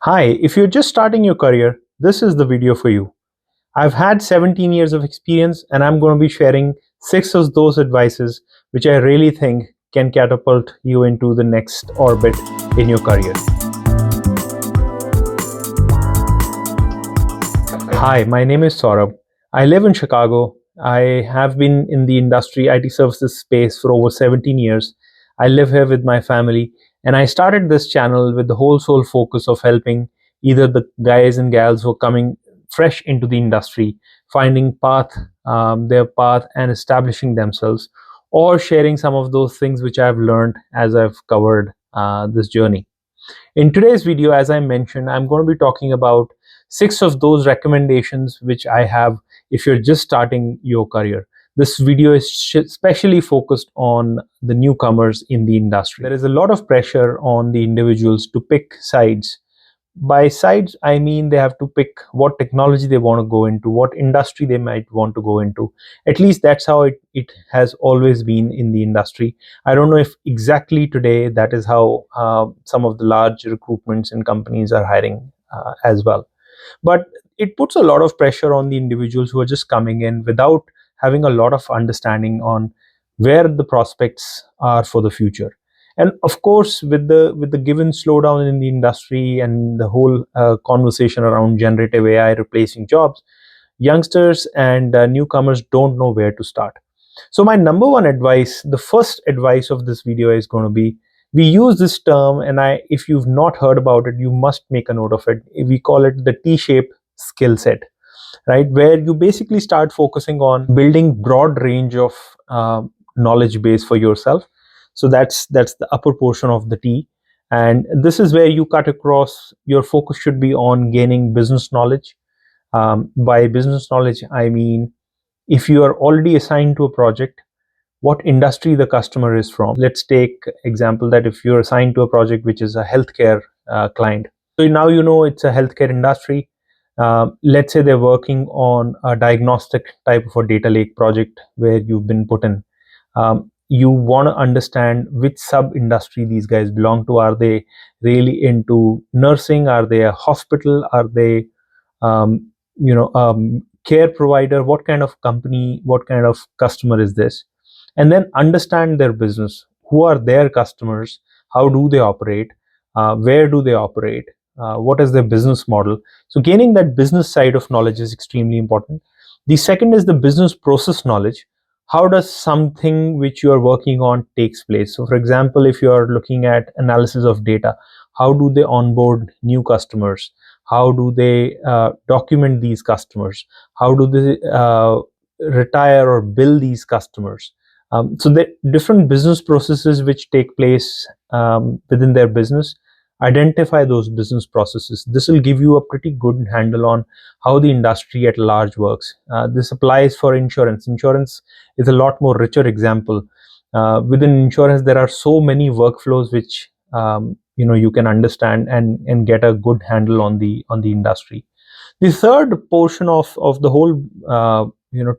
Hi, if you're just starting your career, this is the video for you. I've had 17 years of experience and I'm going to be sharing 6 of those advices which I really think can catapult you into the next orbit in your career. Hi, my name is Saurabh. I live in Chicago. I have been in the industry IT services space for over 17 years. I live here with my family and I started this channel with the whole sole focus of helping either the guys and gals who are coming fresh into the industry, finding their path and establishing themselves, or sharing some of those things which I've learned as I've covered this journey. In today's video, as I mentioned, I'm going to be talking about 6 of those recommendations which I have if you're just starting your career. This video is specially focused on the newcomers in the industry. There is a lot of pressure on the individuals to pick sides. By sides, I mean they have to pick what technology they want to go into, what industry they might want to go into. At least that's how it has always been in the industry. I don't know if exactly today that is how some of the large recruitments and companies are hiring as well. But it puts a lot of pressure on the individuals who are just coming in without having a lot of understanding on where the prospects are for the future. And of course, with the given slowdown in the industry and the whole conversation around generative AI replacing jobs, youngsters and newcomers don't know where to start. So my number one advice, the first advice of this video is going to be, we use this term, and if you've not heard about it, you must make a note of it. We call it the T-shaped skill set, right? Where you basically start focusing on building broad range of knowledge base for yourself. So that's the upper portion of the T. And this is where you cut across. Your focus should be on gaining business knowledge. By business knowledge, I mean if you are already assigned to a project, what industry the customer is from. Let's take example that if you're assigned to a project which is a healthcare client. So now you know it's a healthcare industry. Let's say they're working on a diagnostic type of a data lake project where you've been put in. You want to understand which sub industry these guys belong to. Are they really into nursing? Are they a hospital? Are they care provider? What kind of company, what kind of customer is this? And then understand their business. Who are their customers? How do they operate? Where do they operate? What is their business model? So gaining that business side of knowledge is extremely important. The second is the business process knowledge. How does something which you are working on takes place? So for example, if you are looking at analysis of data, how do they onboard new customers? How do they document these customers? How do they retire or bill these customers? So the different business processes which take place within their business, identify those business processes. This will give you a pretty good handle on how the industry at large works. This applies for insurance. Insurance is a lot more richer example. Within insurance, there are so many workflows which you can understand and get a good handle on the industry. The third portion of the whole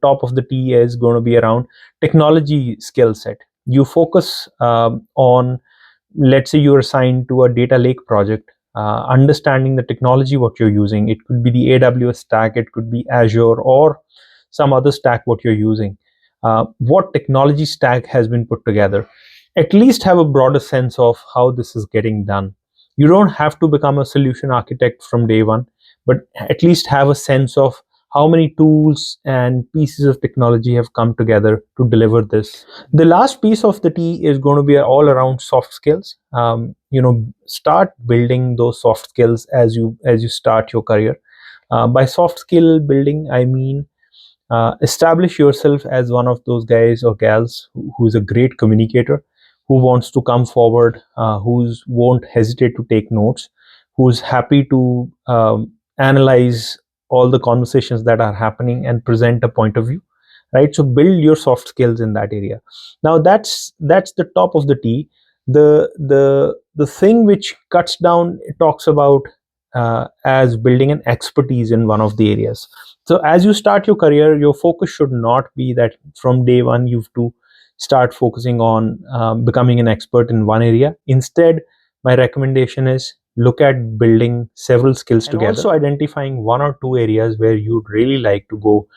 top of the T is going to be around technology skill set. You focus on, let's say you're assigned to a data lake project, understanding the technology what you're using. It could be the AWS stack, it could be Azure, or some other stack what you're using. What technology stack has been put together. At least have a broader sense of how this is getting done. You don't have to become a solution architect from day one, but at least have a sense of how many tools and pieces of technology have come together to deliver this. The last piece of the T is going to be all around soft skills. Start building those soft skills as you start your career. By soft skill building, I mean establish yourself as one of those guys or gals who's a great communicator, who wants to come forward, who's won't hesitate to take notes, who's happy to analyze all the conversations that are happening and present a point of view, right? So build your soft skills in that area. Now that's the top of the T. The thing which cuts down, it talks about as building an expertise in one of the areas. So as you start your career, your focus should not be that from day one you have to start focusing on becoming an expert in one area. Instead, my recommendation is look at building several skills together, and also identifying one or two areas where you'd really like to go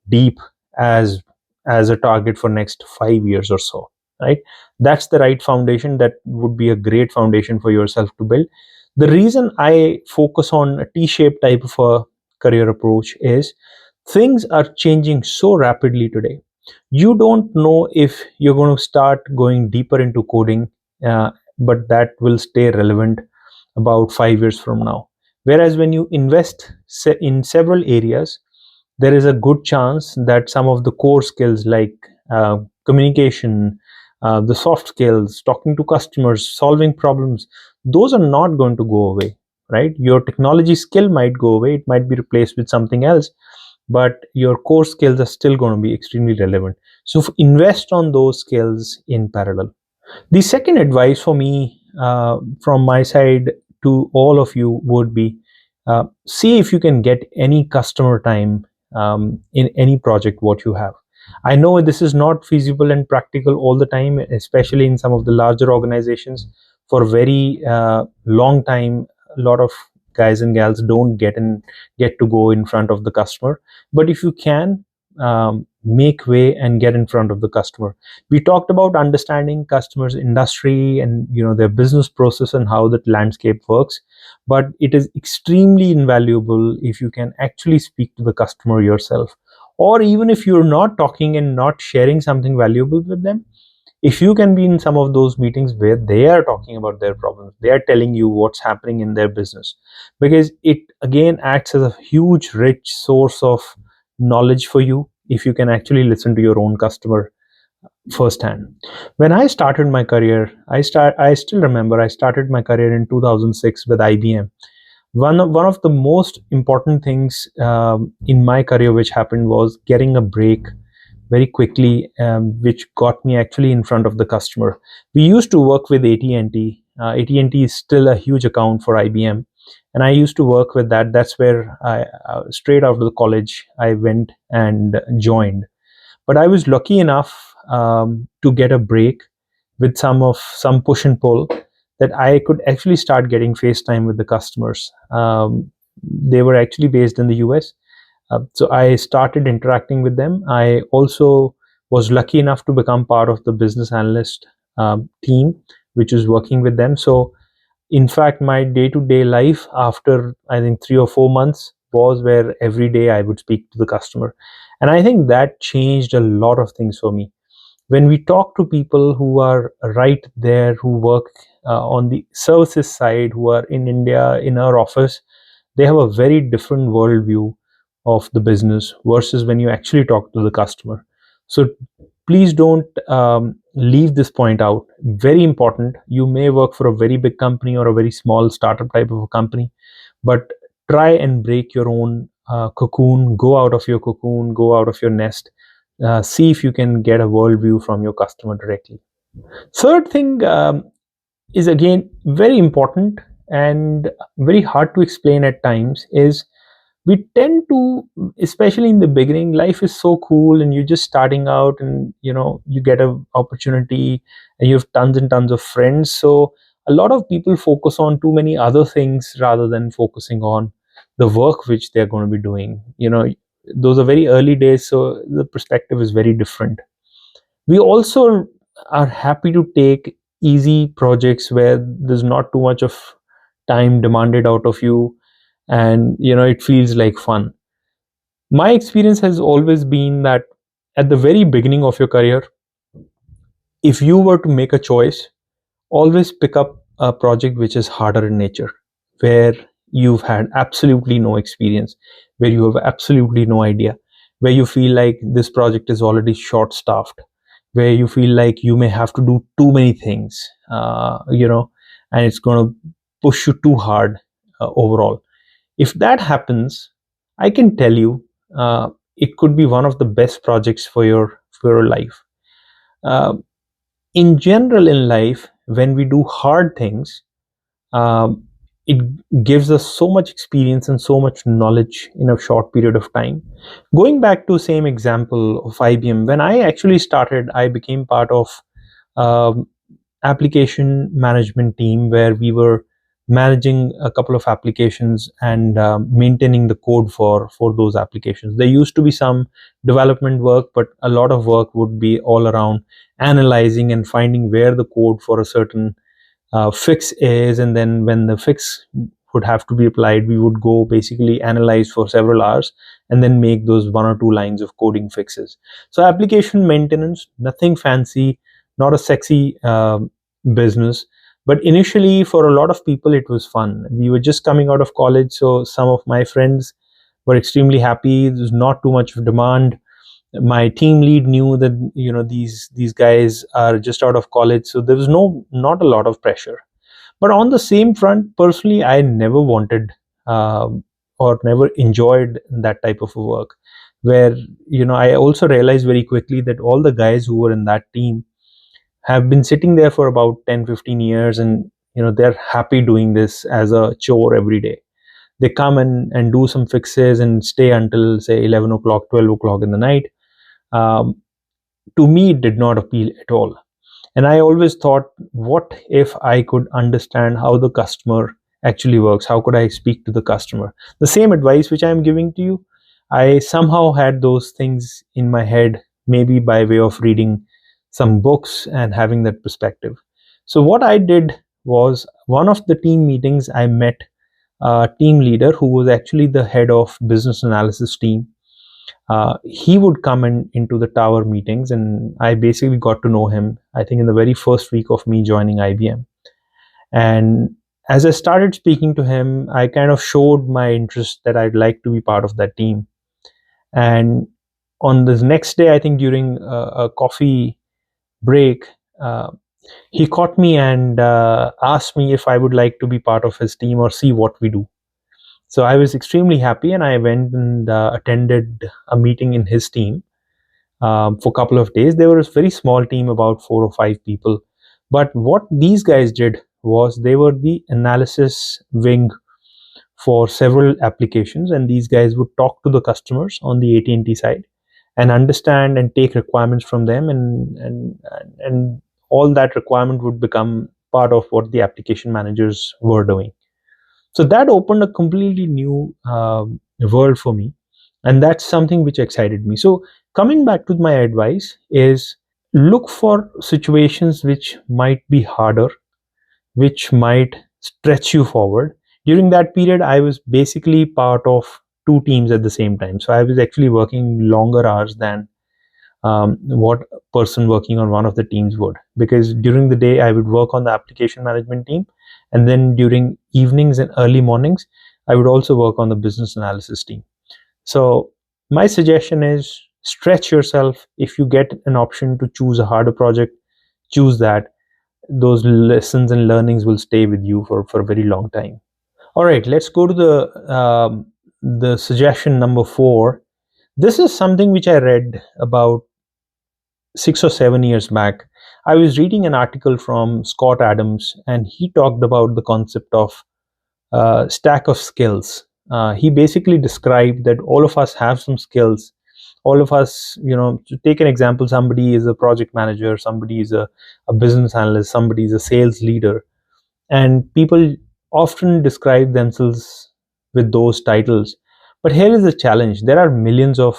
deep as a target for next 5 years or so, right? That's the right foundation. That would be a great foundation for yourself to build. The reason I focus on a T-shaped type of a career approach is things are changing so rapidly today. You don't know if you're going to start going deeper into coding, but that will stay relevant about 5 years from now. Whereas when you invest in several areas, there is a good chance that some of the core skills like communication, the soft skills, talking to customers, solving problems, those are not going to go away, right? Your technology skill might go away, it might be replaced with something else, but your core skills are still going to be extremely relevant. So invest on those skills in parallel. The second advice for me, from my side to all of you, would be see if you can get any customer time in any project what you have. I know this is not feasible and practical all the time, especially in some of the larger organizations. For very long time, a lot of guys and gals don't get to go in front of the customer. But if you can, make way and get in front of the customer. We talked about understanding customers industry and their business process and how that landscape works, but it is extremely invaluable if you can actually speak to the customer yourself, or even if you're not talking and not sharing something valuable with them, if you can be in some of those meetings where they are talking about their problems, they are telling you what's happening in their business, because it again acts as a huge rich source of knowledge for you if you can actually listen to your own customer firsthand. When I started my career, I still remember I started my career in 2006 with IBM. One of the most important things in my career which happened was getting a break very quickly, which got me actually in front of the customer. We used to work with AT&T. AT&T is still a huge account for IBM, and I used to work with that. That's where I straight out of the college I went and joined. But I was lucky enough to get a break with some push and pull, that I could actually start getting FaceTime with the customers. They were actually based in the US. So I started interacting with them. I also was lucky enough to become part of the business analyst team, which is working with them. So in fact, my day-to-day life after I think 3 or 4 months was where every day I would speak to the customer. And I think that changed a lot of things for me. When we talk to people who are right there, who work on the services side, who are in India in our office, they have a very different worldview of the business versus when you actually talk to the customer. So please don't leave this point out. Very important. You may work for a very big company or a very small startup type of a company, but try and break your own cocoon. Go out of your cocoon, go out of your nest. See if you can get a worldview from your customer directly. Third thing is again very important and very hard to explain at times, is we tend to, especially in the beginning, life is so cool and you're just starting out, and you get an opportunity and you have tons and tons of friends. So a lot of people focus on too many other things rather than focusing on the work which they're going to be doing. Those are very early days, so the perspective is very different. We also are happy to take easy projects where there's not too much of time demanded out of you, and it feels like fun. My experience has always been that at the very beginning of your career, if you were to make a choice, always pick up a project which is harder in nature, where you've had absolutely no experience, where you have absolutely no idea, where you feel like this project is already short staffed, where you feel like you may have to do too many things, and it's going to push you too hard overall. If that happens, I can tell you, it could be one of the best projects for your life. Uh, in general, in life, when we do hard things, um, it gives us so much experience and so much knowledge in a short period of time. Going back to same example of IBM, when I actually started, I became part of um, application management team where we were managing a couple of applications and maintaining the code for those applications. There used to be some development work, but a lot of work would be all around analyzing and finding where the code for a certain fix is, and then when the fix would have to be applied, we would go basically analyze for several hours and then make those 1 or 2 lines of coding fixes. So application maintenance, nothing fancy, not a sexy business, but initially for a lot of people it was fun. We were just coming out of college, so some of my friends were extremely happy. There's not too much of demand. My team lead knew that these guys are just out of college, so there was not a lot of pressure. But on the same front, personally, I never wanted or never enjoyed that type of work, where I also realized very quickly that all the guys who were in that team have been sitting there for about 10-15 years, and they're happy doing this as a chore every day. They come and do some fixes and stay until say 11 o'clock, 12 o'clock in the night. um, to me it did not appeal at all. And I always thought, what if I could understand how the customer actually works? How could I speak to the customer? The same advice which I am giving to you, I somehow had those things in my head, maybe by way of reading some books and having that perspective. So what I did was, one of the team meetings, I met a team leader who was actually the head of business analysis team. He would come into the tower meetings, and I basically got to know him, I think, in the very first week of me joining IBM. And as I started speaking to him, I kind of showed my interest that I'd like to be part of that team. And on the next day, I think during a coffee break, uh, he caught me and asked me if I would like to be part of his team or see what we do. So I was extremely happy, and I went and attended a meeting in his team for a couple of days. They were a very small team, about 4 or 5 people. But what these guys did was, they were the analysis wing for several applications, and these guys would talk to the customers on the AT&T side and understand and take requirements from them, and all that requirement would become part of what the application managers were doing. So that opened a completely new world for me, and that's something which excited me. So coming back to my advice is, look for situations which might be harder, which might stretch you forward. During that period, I was basically part of two teams at the same time, so I was actually working longer hours than what a person working on one of the teams would, because during the day I would work on the application management team, and then during evenings and early mornings I would also work on the business analysis team. So my suggestion is, stretch yourself. If you get an option to choose a harder project, choose that. Those lessons and learnings will stay with you for a very long time. All right, let's go to the suggestion number 4. This is something which I read about 6 or 7 years back. I was reading an article from Scott Adams, and he talked about the concept of stack of skills. He basically described that all of us have some skills. All of us, to take an example, somebody is a project manager, somebody is a business analyst, somebody is a sales leader, and people often describe themselves with those titles. But here is the challenge: there are millions of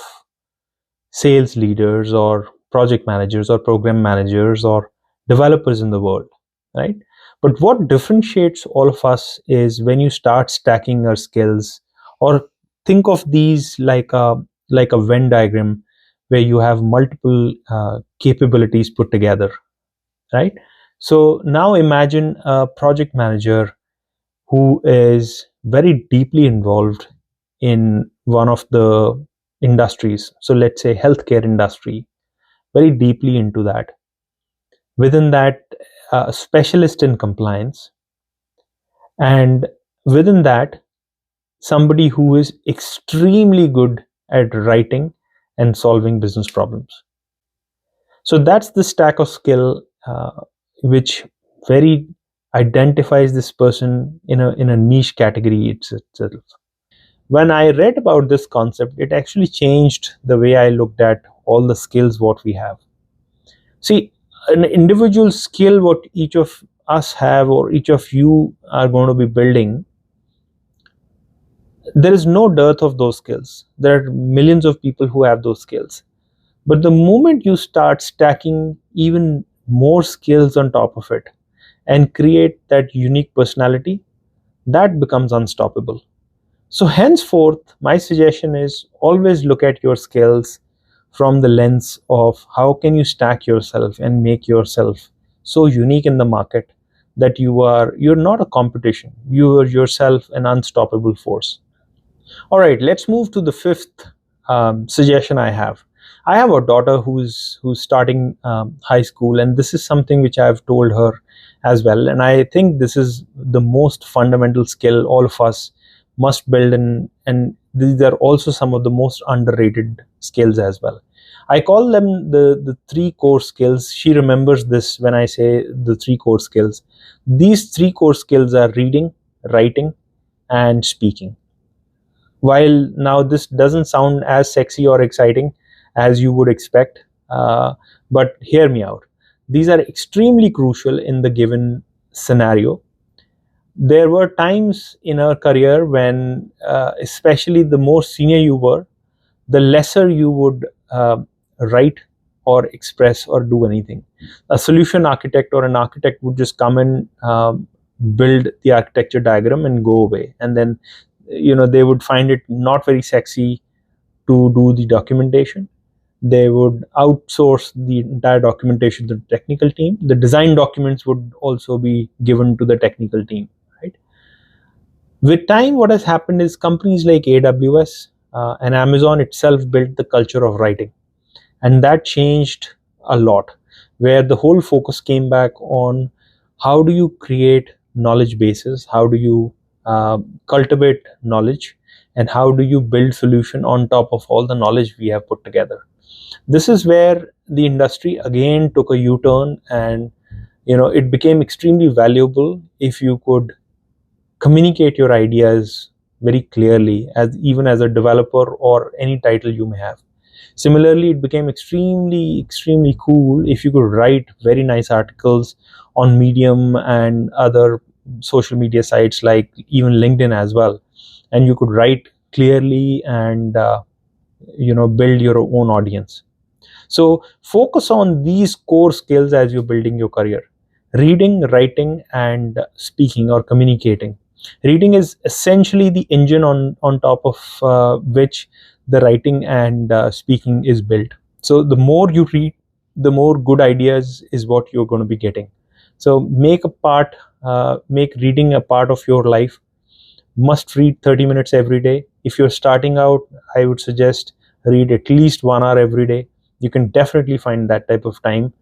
sales leaders or project managers or program managers or developers in the world, right? But what differentiates all of us is when you start stacking our skills, or think of these like a Venn diagram where you have multiple capabilities put together, right? So now imagine a project manager who is very deeply involved in one of the industries. So let's say healthcare industry, very deeply into that. Within that, a specialist in compliance, and within that, somebody who is extremely good at writing and solving business problems. So that's the stack of skill which very identifies this person in a niche category itself. When I read about this concept, it actually changed the way I looked at all the skills what we have. See, an individual skill what each of us have, or each of you are going to be building, there is no dearth of those skills. There are millions of people who have those skills. But the moment you start stacking even more skills on top of it and create that unique personality, that becomes unstoppable. So, henceforth, my suggestion is always look at your skills from the lens of how can you stack yourself and make yourself so unique in the market that you're not a competition. You are yourself an unstoppable force. All right, let's move to the fifth suggestion I have. I have a daughter who's starting high school, and this is something which I've told her as well. And I think this is the most fundamental skill all of us must build, and these are also some of the most underrated skills as well. I call them the three core skills. She remembers this when I say the three core skills. These three core skills are reading, writing, and speaking. While now this doesn't sound as sexy or exciting as you would expect, but hear me out. These are extremely crucial in the given scenario. There were times in our career when, especially the more senior you were, the lesser you would write or express or do anything. A solution architect or an architect would just come and build the architecture diagram and go away, and then they would find it not very sexy to do the documentation. They would outsource the entire documentation to the technical team. The design documents would also be given to the technical team, right? With time, what has happened is companies like AWS and Amazon itself built the culture of writing, and that changed a lot, where the whole focus came back on how do you create knowledge bases, how do you cultivate knowledge, and how do you build solution on top of all the knowledge we have put together. This is where the industry again took a u-turn, and it became extremely valuable if you could communicate your ideas very clearly, as even as a developer or any title you may have. Similarly, it became extremely cool if you could write very nice articles on Medium and other social media sites like even LinkedIn as well, and you could write clearly and build your own audience. So focus on these core skills as you're building your career: reading, writing, and speaking or communicating. Reading is essentially the engine on top of which the writing and speaking is built. So the more you read, the more good ideas is what you're going to be getting. So make reading a part of your life. Must read 30 minutes every day. If you're starting out, I would suggest read at least 1 hour every day. You can definitely find that type of time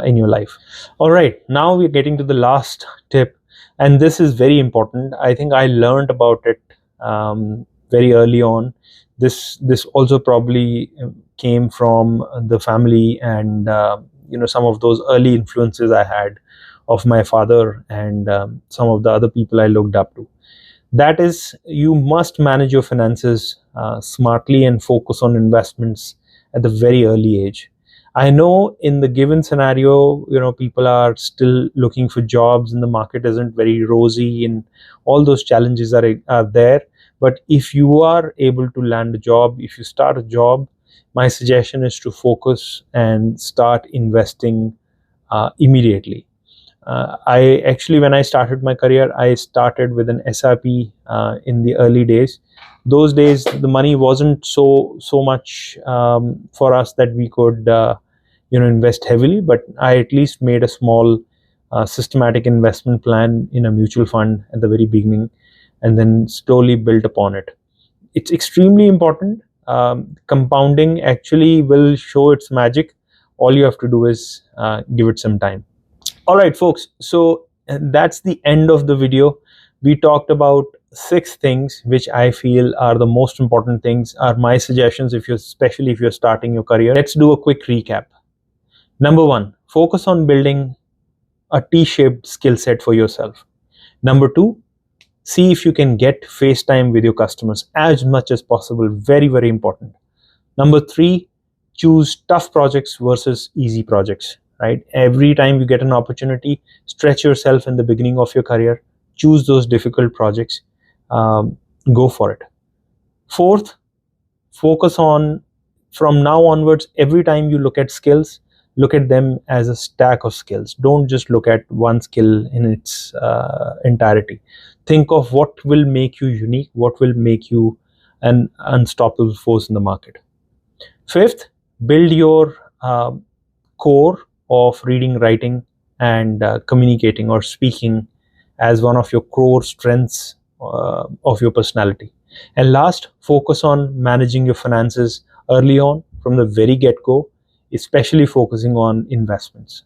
in your life. All right, now we're getting to the last tip, and this is very important. I think I learned about it very early on. This also probably came from the family and some of those early influences I had of my father and some of the other people I looked up to. That is, you must manage your finances smartly and focus on investments at the very early age. I know in the given scenario, people are still looking for jobs and the market isn't very rosy and all those challenges are there. But if you are able to land a job, if you start a job, my suggestion is to focus and start investing immediately. I actually, when I started my career, I started with an SIP in the early days. Those days, the money wasn't so much for us that we could, invest heavily. But I at least made a small, systematic investment plan in a mutual fund at the very beginning, and then slowly built upon it. It's extremely important. Compounding actually will show its magic. All you have to do is give it some time. All right, folks. So that's the end of the video. We talked about 6 things which I feel are the most important things, are my suggestions especially if you're starting your career. Let's do a quick recap. Number 1, focus on building a T-shaped skill set for yourself. Number 2, see if you can get face time with your customers as much as possible. Very, important. Number 3, choose tough projects versus easy projects, right? Every time you get an opportunity, stretch yourself in the beginning of your career, choose those difficult projects, um, go for it. Fourth, focus on, from now onwards, every time you look at skills, look at them as a stack of skills. Don't just look at one skill in its entirety. Think of what will make you unique, what will make you an unstoppable force in the market. Fifth, build your core of reading, writing, and communicating or speaking as one of your core strengths of your personality. And last, focus on managing your finances early on from the very get go, especially focusing on investments.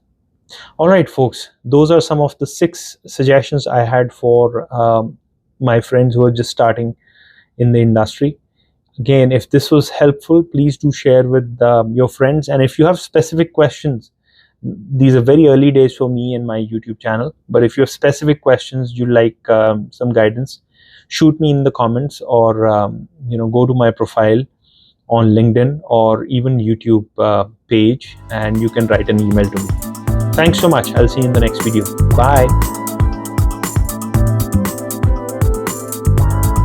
All right, folks, those are some of the 6 suggestions I had for my friends who are just starting in the industry. Again, if this was helpful, please do share with your friends. And if you have specific questions, these are very early days for me and my YouTube channel, but if you have specific questions, you like some guidance, shoot me in the comments, or go to my profile on LinkedIn or even YouTube page, and you can write an email to me. Thanks so much. I'll see you in the next video. Bye.